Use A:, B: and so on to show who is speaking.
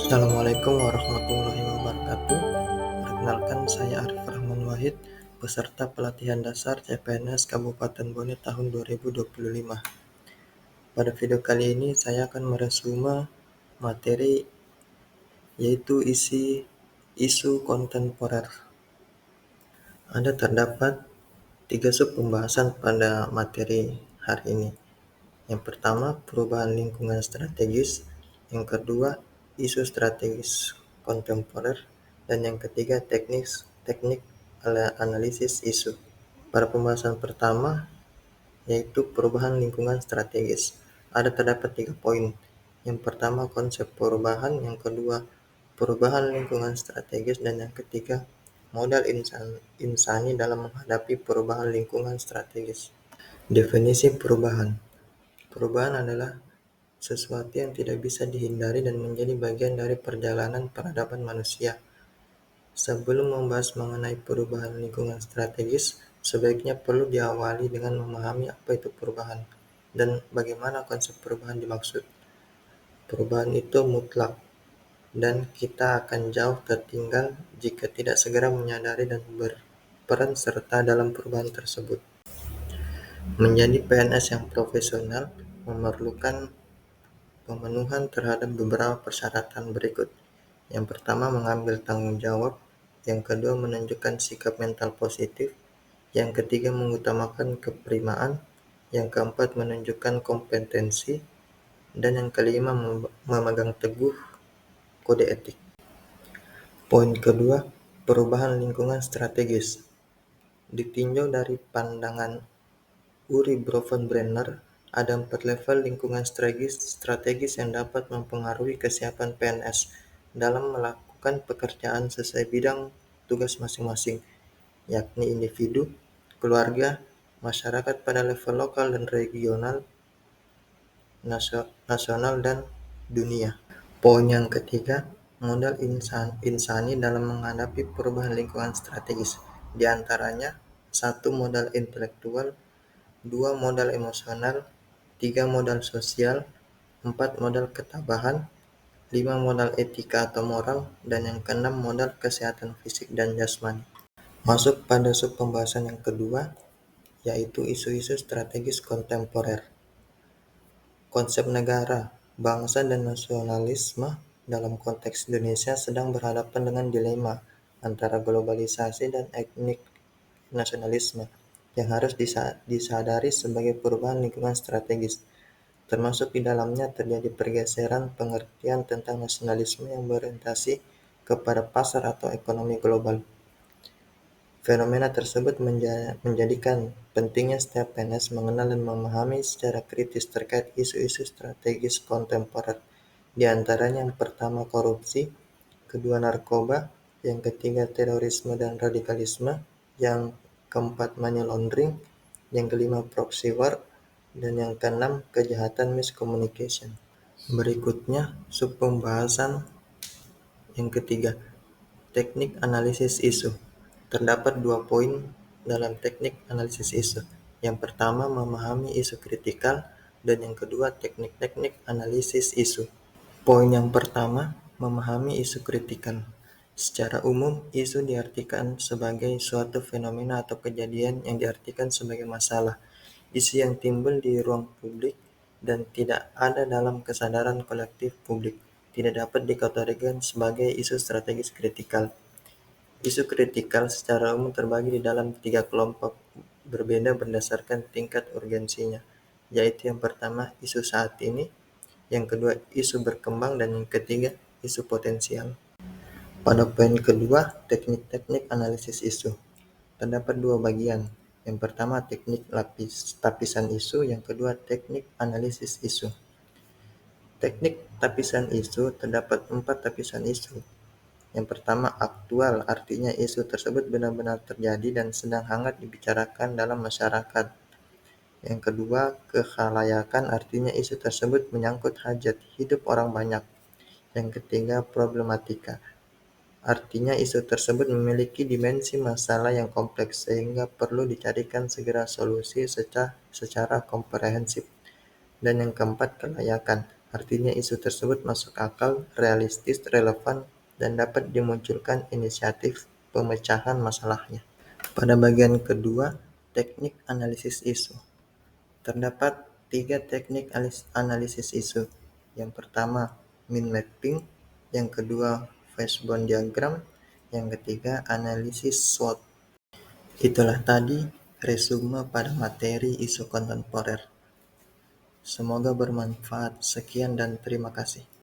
A: Assalamualaikum warahmatullahi wabarakatuh. Perkenalkan, saya Arif Rahman Wahid, peserta pelatihan dasar CPNS Kabupaten Bone tahun 2025. Pada video kali ini saya akan meresume materi yaitu isu kontemporer. Ada terdapat 3 sub pembahasan pada materi hari ini. Yang pertama, perubahan lingkungan strategis. Yang kedua, isu strategis kontemporer. Dan yang ketiga, teknik analisis isu. Pada pembahasan pertama, yaitu perubahan lingkungan strategis. Ada terdapat 3 poin. Yang pertama, konsep perubahan. Yang kedua, perubahan lingkungan strategis. Dan yang ketiga, modal insani dalam menghadapi perubahan lingkungan strategis. Definisi perubahan. Perubahan adalah sesuatu yang tidak bisa dihindari dan menjadi bagian dari perjalanan peradaban manusia. Sebelum membahas mengenai perubahan lingkungan strategis, sebaiknya perlu diawali dengan memahami apa itu perubahan dan bagaimana konsep perubahan dimaksud. Perubahan itu mutlak, dan kita akan jauh tertinggal jika tidak segera menyadari dan berperan serta dalam perubahan tersebut. Menjadi PNS yang profesional memerlukan pemenuhan terhadap beberapa persyaratan berikut. Yang pertama, mengambil tanggung jawab. Yang kedua, menunjukkan sikap mental positif. Yang ketiga, mengutamakan keprimaan. Yang keempat, menunjukkan kompetensi. Dan yang kelima, memegang teguh kode etik. Poin kedua, perubahan lingkungan strategis. Ditinjau dari pandangan Uri Bronfenbrenner, ada 4 level lingkungan strategis yang dapat mempengaruhi kesiapan PNS dalam melakukan pekerjaan sesuai bidang tugas masing-masing, yakni individu, keluarga, masyarakat pada level lokal dan regional, nasional, dan dunia. Poin yang ketiga, modal insani dalam menghadapi perubahan lingkungan strategis. Di antaranya, 1. Modal intelektual, 2. Modal emosional, 3. Modal sosial, 4. Modal ketabahan, 5. Modal etika atau moral, dan yang keenam modal kesehatan fisik dan jasmani. Masuk pada sub pembahasan yang kedua, yaitu isu-isu strategis kontemporer. Konsep negara, bangsa, dan nasionalisme dalam konteks Indonesia sedang berhadapan dengan dilema antara globalisasi dan etnik nasionalisme yang harus disadari sebagai perubahan lingkungan strategis. Termasuk di dalamnya terjadi pergeseran pengertian tentang nasionalisme yang berorientasi kepada pasar atau ekonomi global. Fenomena tersebut menjadikan pentingnya setiap PNS mengenal dan memahami secara kritis terkait isu-isu strategis kontemporer. Di antaranya yang pertama korupsi, kedua narkoba, yang ketiga terorisme dan radikalisme, yang keempat money laundering, yang kelima proxy war, dan yang keenam kejahatan miscommunication. Berikutnya subpembahasan yang ketiga, teknik analisis isu. Terdapat 2 poin dalam teknik analisis isu. Yang pertama, memahami isu kritikal, dan yang kedua, teknik-teknik analisis isu. Poin yang pertama, memahami isu kritikal. Secara umum, isu diartikan sebagai suatu fenomena atau kejadian yang diartikan sebagai masalah, isu yang timbul di ruang publik dan tidak ada dalam kesadaran kolektif publik, tidak dapat dikategorikan sebagai isu strategis kritikal. Isu kritikal secara umum terbagi di dalam 3 kelompok berbeda berdasarkan tingkat urgensinya, yaitu yang pertama isu saat ini, yang kedua isu berkembang, dan yang ketiga isu potensial. Pada poin kedua, teknik-teknik analisis isu. Terdapat 2 bagian. Yang pertama teknik tapisan isu, yang kedua teknik analisis isu. Teknik tapisan isu terdapat 4 tapisan isu. Yang pertama, aktual, artinya isu tersebut benar-benar terjadi dan sedang hangat dibicarakan dalam masyarakat. Yang kedua, kekhalayakan, artinya isu tersebut menyangkut hajat hidup orang banyak. Yang ketiga, problematika, artinya isu tersebut memiliki dimensi masalah yang kompleks sehingga perlu dicarikan segera solusi secara komprehensif. Dan yang keempat, kelayakan, Artinya isu tersebut masuk akal, realistis, relevan, dan dapat dimunculkan inisiatif pemecahan masalahnya. Pada bagian kedua, teknik analisis isu. Terdapat 3 teknik analisis isu. Yang pertama, mind mapping, yang kedua, fishbone diagram, yang ketiga, analisis SWOT. Itulah tadi resume pada materi isu kontemporer. Semoga bermanfaat. Sekian dan terima kasih.